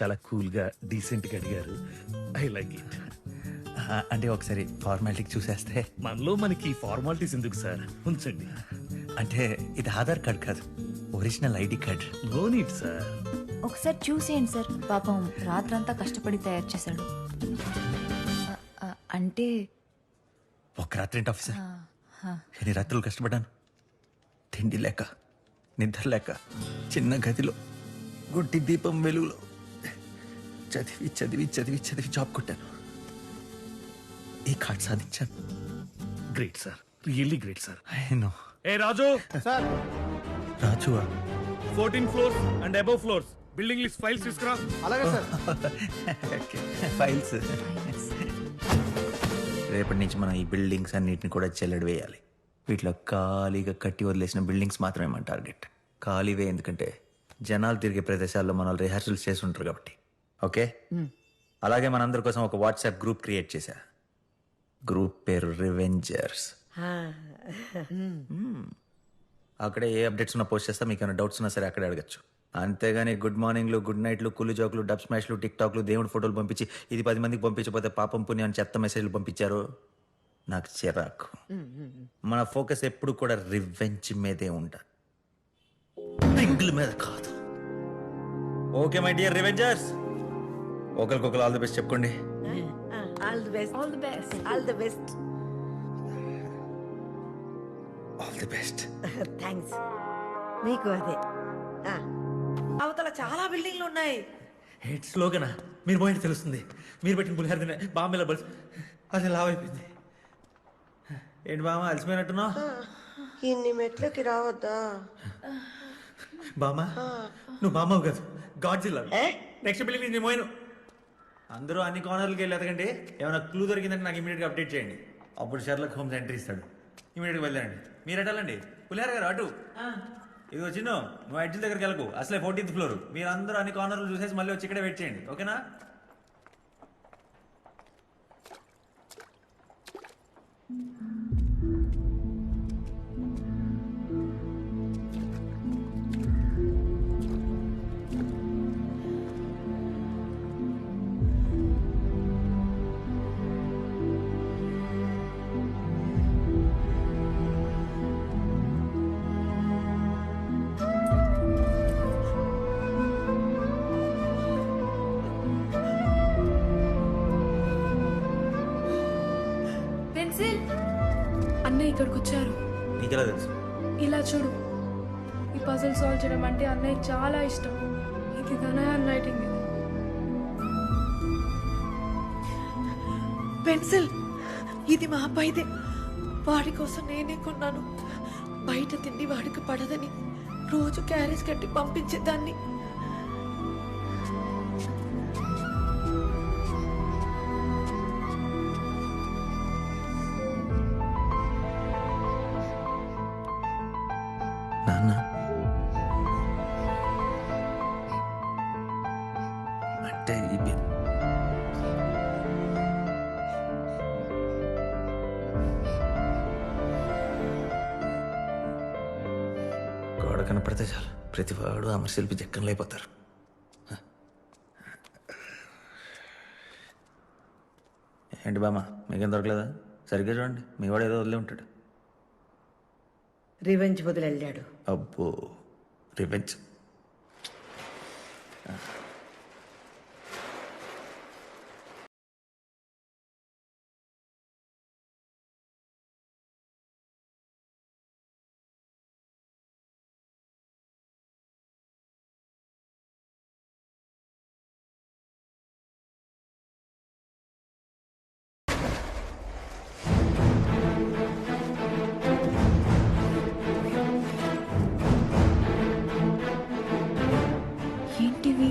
చాలా కూల్ గా డీసెంట్ గా అడిగారు. I like it. అంటే ఒకసారి ఫార్మాలిటీకి చూసేస్తే. మనలో మనకి ఫార్మాలిటీస్ ఎందుకు సార్, ఉంచండి. అంటే ఇది ఆధార్ కార్డ్ కాదు, original ID card. No need sir. ఒకసారి చూసేయండి సార్, పాపం రాత్రంతా కష్టపడి తయారు చేశాడు. అంటే ఒక రాత్రి ఏంటి ఆఫీసర్, ఆ, ఎన్ని రాత్రులు కష్టపడ్డాను. తిండి లేక, నిద్ర లేక, చిన్న గదిలో గుడ్డి దీపం వెలుగులో చదివి చదివి చదివి చదివి జాబ్ కొట్టాను. ఈ కార్డ్ సాధించాను. Great sir, really great sir. No ఏ రాజు, సార్ రాజువా? 14 floors and above floors building list files తీసుకురా. అలాగే సార్. ఫైల్స్. రేపటి నుంచి మనం ఈ బిల్డింగ్స్ అన్నిటిని కూడా చెల్లడి వేయాలి. వీటిలో ఖాళీగా కట్టి వదిలేసిన బిల్డింగ్స్ మాత్రమే మన టార్గెట్. ఖాళీవే ఎందుకంటే జనాలు తిరిగే ప్రదేశాల్లో మనం రిహార్సల్స్ చేసి ఉంటారు కాబట్టి. ఓకే, అలాగే మనందరి కోసం ఒక వాట్సాప్ గ్రూప్ క్రియేట్ చేశా. గ్రూప్ పేరు రివెంజర్స్. అక్కడే ఏ అప్డేట్స్ ఉన్నా పోస్ట్ చేస్తా. మీకు ఏమైనా డౌట్స్ ఉన్నా సరే అక్కడే అడగచ్చు. అంతేగాని గుడ్ మార్నింగ్లు, గుడ్ నైట్లు, కుళ్ళు జోకులు, డబ్ స్మాష్లు, టిక్ టాక్లు, దేవుడి ఫోటోలు పంపించి ఇది 10 మందికి పంపించకపోతే పాపం పుణ్యం అని చెత్త మెసేజ్లు పంపించారు. నాకు చిరాకు. మన ఫోకస్ ఎప్పుడు కూడా రివెంజ్ మీదే ఉంటా, రింగుల మీద కాదు. ఓకే మై డియర్ రివెంజర్స్, ఒకరికొకరు ఆల్ ది బెస్ట్ చెప్పుకోండి. All the best, all the best, all the best. All the best. Thanks. మీకు అదే. అవతల చాలా బిల్డింగ్లు ఉన్నాయి. హెడ్ స్లోగనా? మీరు పోయింది తెలుస్తుంది. మీరు పెట్టిన పులిహార తినే బాంబేలో బల్స్ అది లావ్ అయిపోయింది. ఏంటి బామ్మ అలసిపోయినట్టున్నా? ఇన్ని మెట్లకి రావద్దా? బామ్మ నువ్వు బామ్మవు కాదు, గాడ్ జిల్లా. నెక్స్ట్ బిల్డింగ్ నేను పోయాను. అందరూ అన్ని కార్నర్లకి వెళ్ళి ఎదగండి. ఏమైనా క్లూ దొరికిందంటే నాకు ఇమీడియట్గా అప్డేట్ చేయండి. అప్పుడు షర్లకు హోమ్స్ ఎంట్రీ ఇస్తాడు. ఇమీడియట్గా వెళ్ళండి. మీరు ఎటాలండి పులిహార గారు అటు. ఇది వచ్చిన నువ్వు ఎడ్జిల్ దగ్గరికి వెళ్ళకు, అసలే 14th floor. మీరు అందరూ అన్ని కార్నర్లు చూసేసి మళ్ళీ వచ్చి ఇక్కడే వెయిట్ చేయండి. ఓకేనా? పెన్సిల్ అన్నయ్య ఇక్కడికి వచ్చారు. నీకెలా తెలుసు? ఇలా చూడు, ఈ పజిల్ సాల్వ్ చేయడం అంటే అన్నయ్య చాలా ఇష్టం. ఇది తన హ్యాండ్ రైటింగ్. పెన్సిల్ ఇది మా అబ్బాయిదే. వాడి కోసం నేనే కొన్నాను. బయట తిండి వాడికి పడదని రోజు క్యారేజ్ కట్టి పంపించేదాన్ని. నాన్న అంటే ఇది గోడ కనపడితే చాలు ప్రతివాడు అమరశిల్పి జక్కనలు అయిపోతారు. ఏంటి బామ్మ మీకేం దొరకలేదా? సరిగ్గా చూడండి, మీ వాడు ఏదో వదిలే ఉంటాడు. రివెంజ్ వదిలి వెళ్ళాడు. అబ్బో రివెంజ్. ఏంటివి?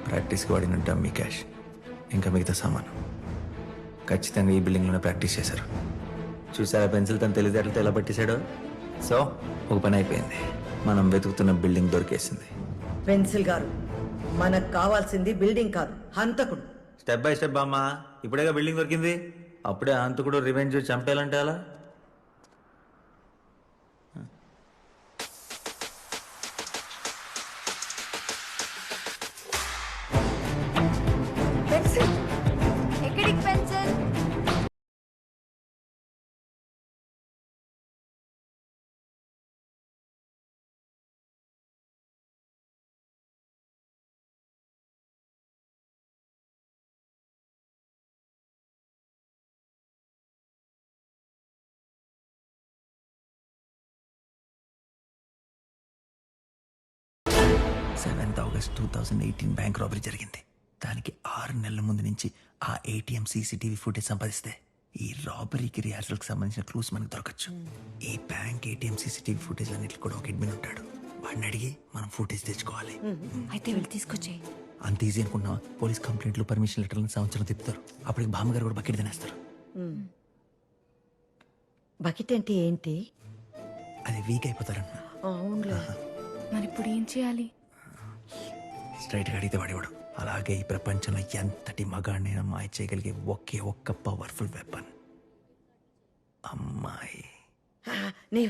ప్రాక్టీస్కి వాడిన డమ్మీ క్యాష్, ఇంకా మిగతా సామాను ఖచ్చితంగా ఈ బిల్డింగ్లోనే ప్రాక్టీస్ చేశారు. చూసారా పెన్సిల్ తన తెలివితేటలతో ఎలా పట్టేశాడో. సో ఒక పని అయిపోయింది, మనం వెతుకుతున్న బిల్డింగ్ దొరికేసింది. పెన్సిల్ గారు, మనకు కావాల్సింది బిల్డింగ్ కాదు, హంతకుడు. స్టెప్ బై స్టెప్ బామ్మ. ఇప్పుడేగా బిల్డింగ్ దొరికింది, అప్పుడే హంతకుడు రివెంజ్ చంపేయాలంటే అలా. 7th August 2018 బ్యాంక్ రాబరీ జరిగింది. దానికి 6 నెలల ముందు నుంచి ఆ ఏటీఎం సీసీటీవీ ఫుటేజ్ సంపాదిస్తే ఈ రాబరీకి రిహార్సల్కి సంబంధించిన క్లూస్ మనకు దొరకచ్చు. ఈ బ్యాంక్ ఏటీఎం సీసీటీవీ ఫుటేజ్ అన్నిటికి కూడా ఒక అడ్మిన్ ఉంటాడు. వాడిని అడిగి మనం ఫుటేజ్ తెచ్చుకోవాలి. అయితే వెళ్ళి తీసుకొచ్చేయి. అంత ఈజీ అనుకున్నావా? పోలీస్ కంప్లైంట్లు, పర్మిషన్ లెటర్లను సంవత్సరం తిప్పుతారు. అప్పటికి బామ్మగారు కూడా బకెట్ తినేస్తారు. బకెట్ అంటే ఏంటి? అది వీక్ అయిపోతారన్న. అవునులే. మరి ఇప్పుడు ఏం చేయాలి? స్ట్రైట్గా అడిగితే వాడేవాడు. అలాగే ఈ ప్రపంచంలో ఎంతటి మగాడినైనా మాయ చేయగలిగే ఒకే ఒక్క పవర్ఫుల్ వెపన్ అమ్మాయి. నేను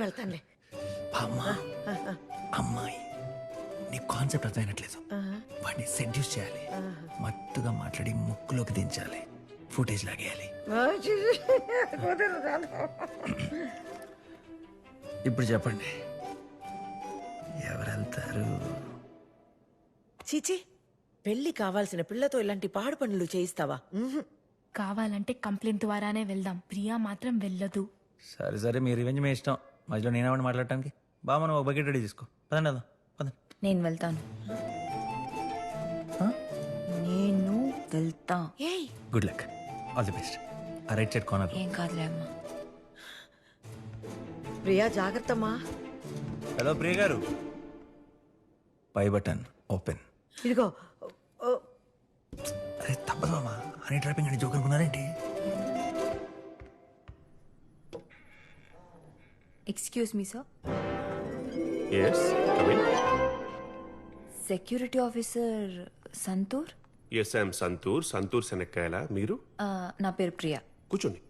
వెళ్తానులే. బామ్మ, అమ్మాయి. నీ కాన్సెప్ట్ అర్థమైనట్లేదు. వాడిని సెడ్యూస్ చేయాలి, మత్తుగా మాట్లాడి ముక్కులోకి దించాలి, ఫుటేజ్ లాగేయాలి. ఇప్పుడు చెప్పండి, ఎవరు వెళ్తారు? చీచి, పెళ్లి కావాల్సిన పిల్లతో ఇలాంటి పాడు పనులు చేయిస్తావా? కావాలంటే కంప్లైంట్ ద్వారానే వెళ్దాం. ప్రియా మాత్రం వెళ్ళదు. సరే సరే, మీ రివెంజ్ మీ ఇష్టం. మధ్యలో నేనేమని మాట్లాడటానికి? బామ్మ, నువ్వు ఒక బకెట్ రెడీ చేసుకో. పదండి వెళ్దాం, పదండి. నేను వెళ్తాను. నేను వెళ్తా. ఏయ్, good luck, all the best. ఆ రైట్ సైడ్ కార్నర్. ఏం కాదులే అమ్మా. ప్రియా జాగ్రత్తమ్మా. హలో ప్రియ గారు. పై బటన్ ఓపెన్. ఇదిగో. అరే తప్పదు మామా, అని ట్రాపింగ్ అని జోక్ అనుకున్నారేంటి? Excuse me sir. Yes, come in. Security officer Santoor. Yes, I am Santoor. Santoor Shanakkayala. మీరు? నా పేరు ప్రియా. కూర్చోండి.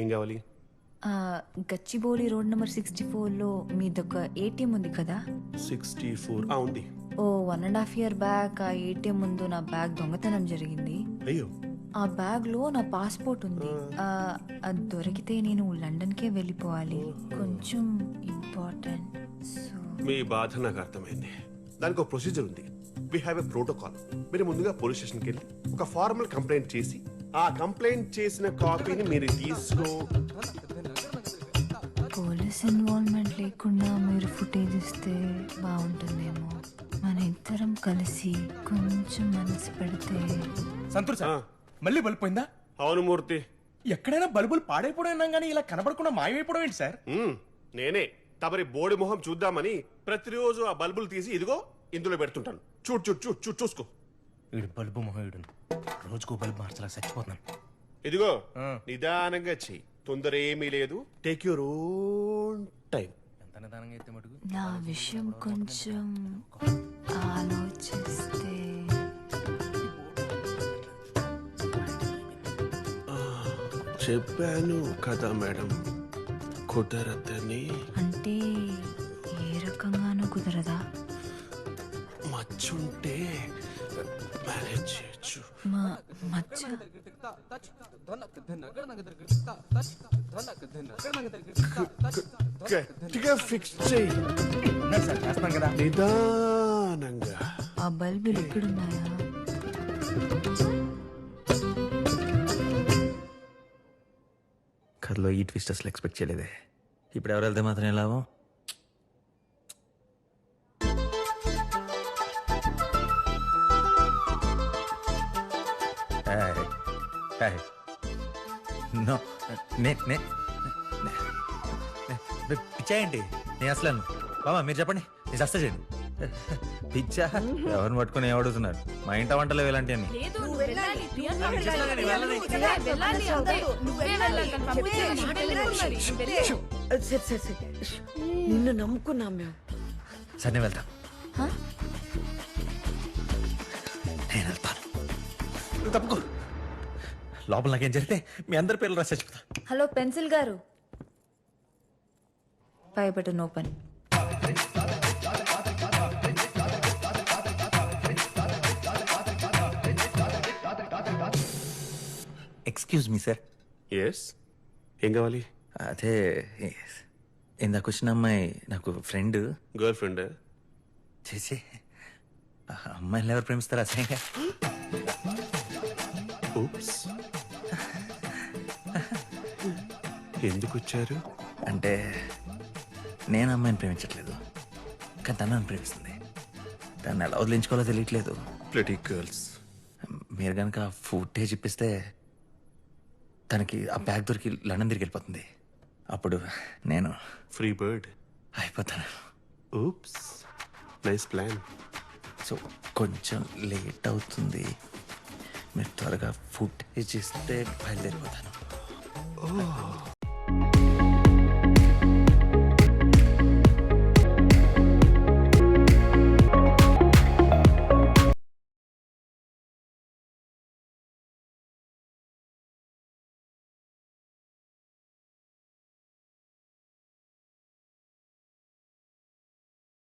ఏం కావాలి? గచ్చిబౌలి రోడ్ నెంబర్ 64లో మీదొక ఏటీఎం ఉంది కదా? 64. ఉంది. 1.5 year బ్యాక్ ఆ ఏటీఎం ముందు నా బ్యాగ్ దొంగతనం జరిగింది. అయ్యో. ఆ బ్యాగ్ లో నా పాస్పోర్ట్ ఉంది. అది దొరికితే నేను లండన్కే వెళ్ళిపోవాలి. కొంచెం ఇంపార్టెంట్. సో మీ బాధ నాకు అర్థమైంది. దానికి ఒక ప్రొసీజర్ ఉంది. We have a protocol. మీరు ముందుగా పోలీస్ స్టేషన్కి వెళ్ళి ఒక ఫార్మల్ కంప్లైంట్ చేసి ఆ కంప్లైంట్ చేసిన కాపీని మీరు తీసుకో. పోలీస్ ఇన్వాల్వ్మెంట్ లేకుండా మీరు ఫుటేజ్ ఇస్తే బాగుంటుందేమో. మన ఇద్దరం కలిసి కొంచెం మనసు పెడితే. సంతూర్ సార్, మళ్ళీ బల్బు పోయిందా? అవును మూర్తి. ఎక్కడైనా బల్బులు పాడైపోవడం కానీ ఇలా కనబడకుండా మాయమైపోవడం ఏంటి సార్? నేనే తమరి బోడి మొహం చూద్దామని ప్రతిరోజు ఆ బల్బులు తీసి ఇదిగో ఇందులో పెడుతుంటాను. చూసుకో. వీడు బల్బు మొహయుడు. రోజుకో బల్బు మార్చలా చచ్చిపోతున్నాను. ఇదిగో నిదానంగా చెయ్యి, తొందర ఏమీ లేదు. Take your own time. ఎంత నిదానంగా అయితే మటుకు. నా విషయం కొంచెం ఆలోచిస్తే. చెప్పాను కదా మేడం, కుదరదని. అంటే ఏ రకంగానూ కుదరదా? మచ్చుంటే మేనేజ్ చేయొచ్చు. మచ్చ గట్టిగా ఫిక్స్ చెయ్యి. సార్ చేస్తాం కదా. నిదానంగా. ఆ బల్బులు ఎక్కడున్నాయా? కథలో ఈ ట్విస్ట్ అసలు ఎక్స్పెక్ట్ చేయలేదే. ఇప్పుడు ఎవరు వెళ్తే మాత్రం లాభం? నో, పిచ్చాయండి. నేను అసలు బాబా మీరు చెప్పండి, నేను చేస్తా చేయండి. పిచ్చా ఎవరిని పట్టుకుని ఏమడుగుతున్నారు? మా ఇంట వంటలు ఇలాంటి అని. నిన్ను నమ్ముకున్నాం మేము. సరే నేను వెళ్తాను. నేను వెళ్తాను, నువ్వు తప్పుకో. లోపల నాకేం జరిగితే మీ అందరి పేర్లు రాసి చచ్చిపోతా. హలో పెన్సిల్ గారు, పై button open. Excuse me sir. Yes, ఏం కావాలి? అదే ఇందాక వచ్చిన అమ్మాయి నాకు ఫ్రెండ్. Girl friend? చేసి అమ్మాయిని ఎవరు ప్రేమిస్తారు అసహ్యంగా? ఎందుకు వచ్చారు? అంటే నేను అమ్మాయిని ప్రేమించట్లేదు, కానీ తను నన్ను ప్రేమిస్తుంది. దాన్ని ఎలా వదిలించుకోవాలో తెలియట్లేదు. Bloody girls. మీరు కనుక ఫుటేజ్ ఇప్పిస్తే తనకి ఆ బ్యాగ్ దొరికి లండన్ తిరిగి వెళ్ళిపోతుంది. అప్పుడు నేను ఫ్రీ బర్డ్. అయిపోతాను. Oops, nice plan. సో కొంచెం లేట్ అవుతుంది. మీరు త్వరగా ఫుటేజ్ ఇస్తే బయలుదేరిపోతాను.